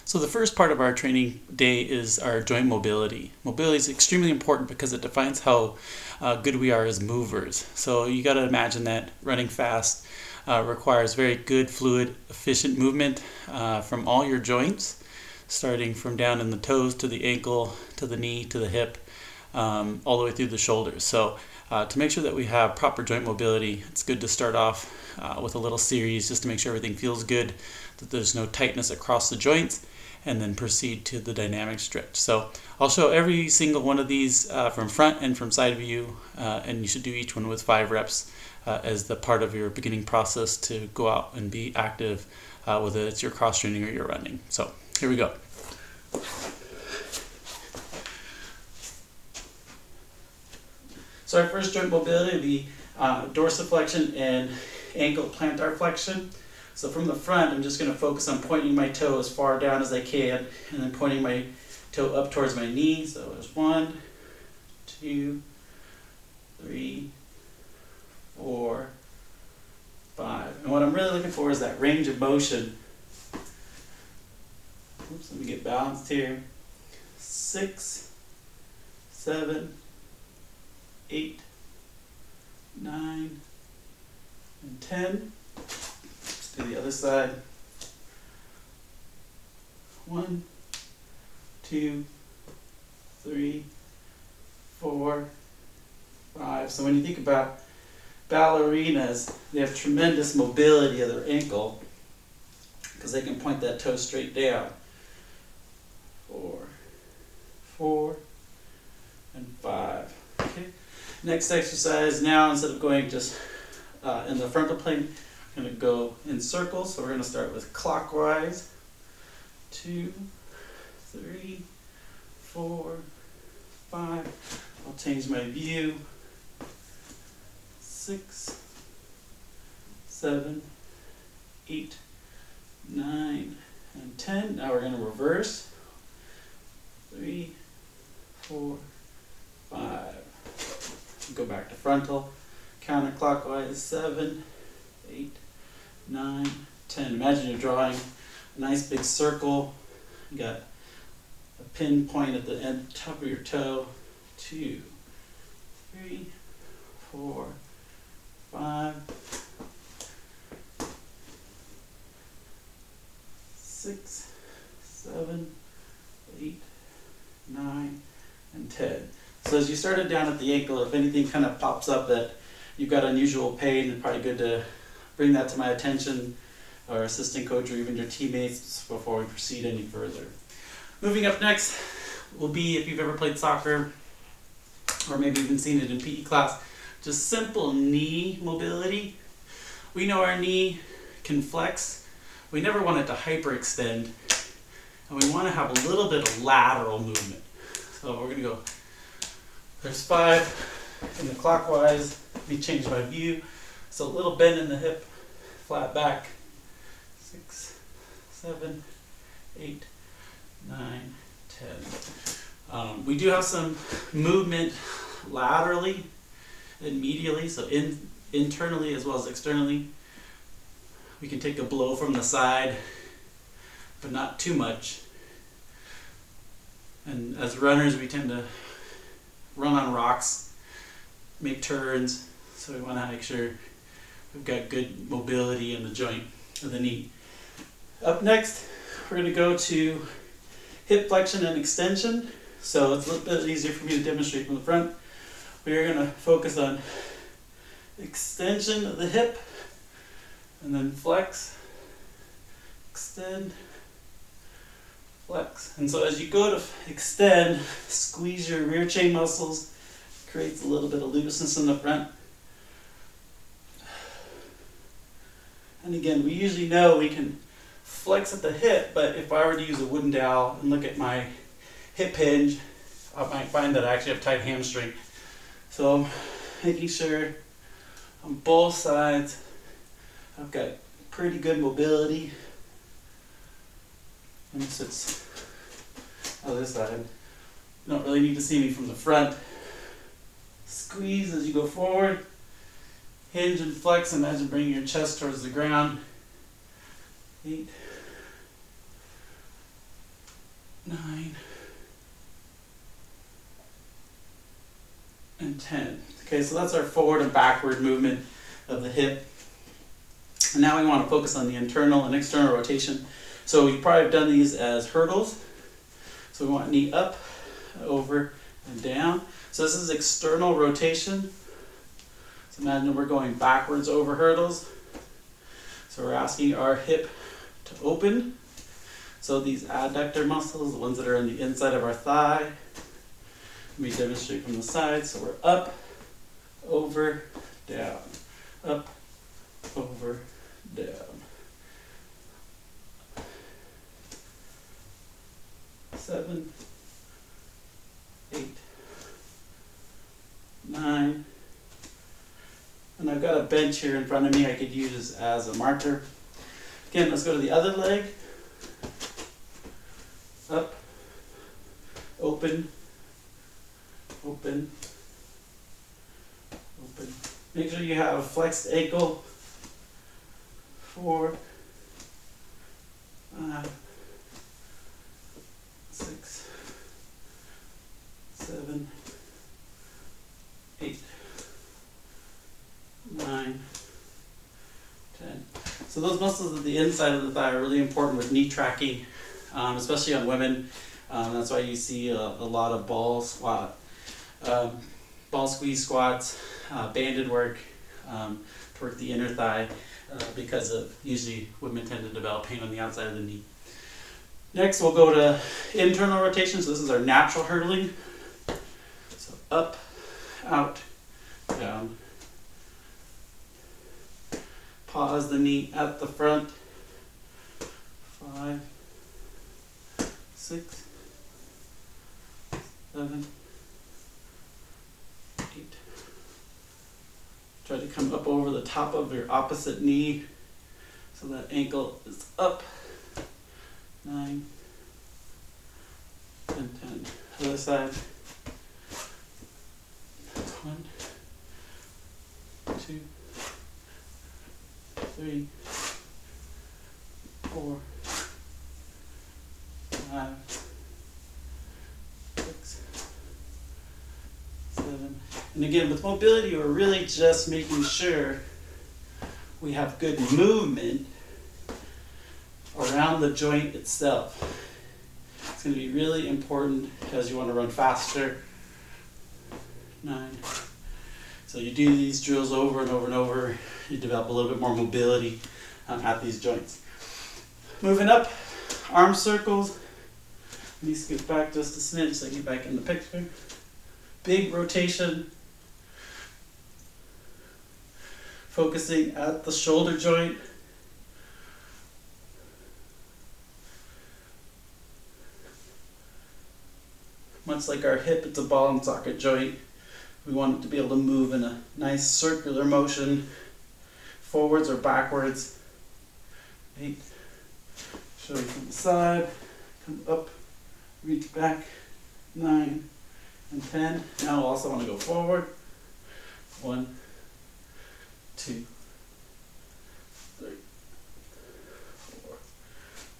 So the first part of our training day is our joint mobility. Mobility is extremely important because it defines how good we are as movers. So you got to imagine that running fast requires very good, fluid, efficient movement from all your joints, starting from down in the toes to the ankle, to the knee, to the hip, all the way through the shoulders. So to make sure that we have proper joint mobility, it's good to start off with a little series just to make sure everything feels good, that there's no tightness across the joints, and then proceed to the dynamic stretch. So I'll show every single one of these from front and from side view, and you should do each one with 5 reps as the part of your beginning process to go out and be active, whether it's your cross training or your running. So here we go. So our first joint mobility will be dorsiflexion and ankle plantarflexion. So from the front, I'm just going to focus on pointing my toe as far down as I can, and then pointing my toe up towards my knee. So there's 1, 2, 3, 4, 5. And what I'm really looking for is that range of motion. Oops, let me get balanced here. 6, 7, 8, 9, and 10. Let's do the other side. 1, 2, 3, 4, 5. So when you think about ballerinas, they have tremendous mobility of their ankle because they can point that toe straight down. 4, and 5. Okay. Next exercise, now instead of going just in the frontal plane, I'm going to go in circles. So we're going to start with clockwise. 2, 3, 4, 5. I'll change my view. 6, 7, 8, 9, and 10. Now we're going to reverse. 3, 4, 5. Go back to frontal. Counterclockwise. 7, 8, 9, 10. Imagine you're drawing a nice big circle. You got a pin point at the end, top of your toe. 2, 3, 4, 5, 6, 7, 8, 9, and 10. So as you started down at the ankle, if anything kind of pops up that you've got unusual pain, it's probably good to bring that to my attention, or assistant coach, or even your teammates before we proceed any further. Moving up next will be, if you've ever played soccer, or maybe even seen it in PE class, just simple knee mobility. We know our knee can flex. We never want it to hyperextend, and we want to have a little bit of lateral movement. So we're going to go, there's 5 in the clockwise. Let me change my view. So a little bend in the hip, flat back. 6, 7, 8, 9, 10. We do have some movement laterally and medially, so internally as well as externally. We can take a blow from the side, but not too much. And as runners, we tend to run on rocks, make turns, so we want to make sure we've got good mobility in the joint of the knee. Up next, we're going to go to hip flexion and extension. So it's a little bit easier for me to demonstrate from the front. We are going to focus on extension of the hip, and then flex, extend, flex. And so as you go to extend, squeeze your rear chain muscles, creates a little bit of looseness in the front. And again, we usually know we can flex at the hip, but if I were to use a wooden dowel and look at my hip hinge, I might find that I actually have tight hamstring. So I'm making sure on both sides I've got pretty good mobility. And this is other side. You don't really need to see me from the front. Squeeze as you go forward. Hinge and flex. Imagine bringing your chest towards the ground. 8, 9, and 10. Okay, so that's our forward and backward movement of the hip. And now we want to focus on the internal and external rotation. So you probably have done these as hurdles. So we want knee up, over, and down. So this is external rotation. So imagine we're going backwards over hurdles. So we're asking our hip to open. So these adductor muscles, the ones that are on the inside of our thigh, we demonstrate from the side. So we're up, over, down, up, over, down. 7, 8, 9, and I've got a bench here in front of me I could use as a marker. Again, let's go to the other leg. Up, open, open, open. Make sure you have a flexed ankle. 4, 5, 6, 7, 8, 9, 10. So those muscles at the inside of the thigh are really important with knee tracking, especially on women. That's why you see a lot of ball squeeze squats, banded work to work the inner thigh, because of usually women tend to develop pain on the outside of the knee. Next, we'll go to internal rotation. So this is our natural hurdling. So up, out, down. Pause the knee at the front. 5, 6, 7, 8. Try to come up over the top of your opposite knee so that ankle is up. 9, and 10. Other side. 1, 2, 3, 4, 5, 6, 7. And again, with mobility, we're really just making sure we have good movement around the joint itself. It's going to be really important as you want to run faster. 9. So you do these drills over and over and over, you develop a little bit more mobility at these joints. Moving up, arm circles. Let me scoot back just a smidge so I get back in the picture. Big rotation. Focusing at the shoulder joint. Much like our hip, it's a ball and socket joint. We want it to be able to move in a nice circular motion, forwards or backwards. 8. Show you from the side. Come up, reach back. 9 and 10. Now we'll also want to go forward. 1, 2, 3,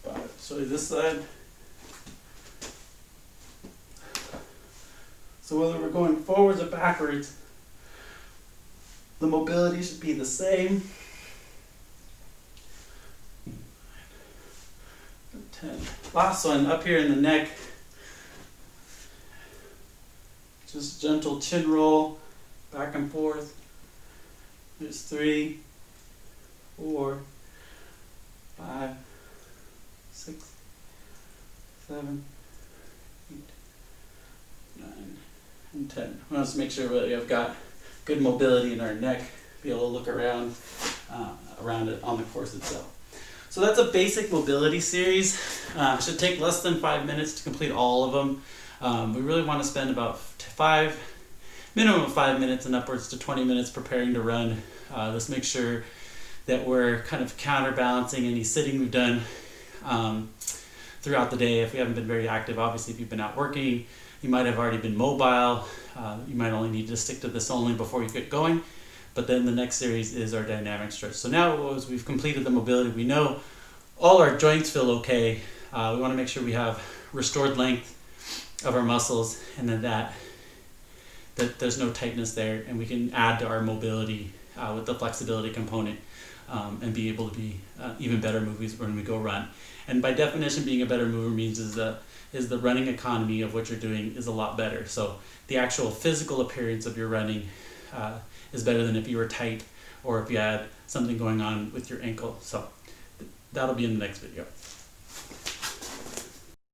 4, 5. Show you this side. So whether we're going forwards or backwards, the mobility should be the same. 10. Last one, up here in the neck. Just gentle chin roll, back and forth. There's 3, 4, 5, 6, 7, 8, 9, and 10. We want to make sure that we have got good mobility in our neck, be able to look around it on the course itself. So that's a basic mobility series. It should take less than 5 minutes to complete all of them. We really want to spend about minimum of 5 minutes and upwards to 20 minutes preparing to run. Let's make sure that we're kind of counterbalancing any sitting we've done throughout the day. If we haven't been very active, obviously if you've been out working, you might have already been mobile. You might only need to stick to this only before you get going. But then the next series is our dynamic stretch. So now as we've completed the mobility, we know all our joints feel okay. We want to make sure we have restored length of our muscles, and then that there's no tightness there, and we can add to our mobility with the flexibility component, and be able to be even better movers when we go run. And by definition, being a better mover means is the running economy of what you're doing is a lot better. So the actual physical appearance of your running is better than if you were tight or if you had something going on with your ankle. So that'll be in the next video.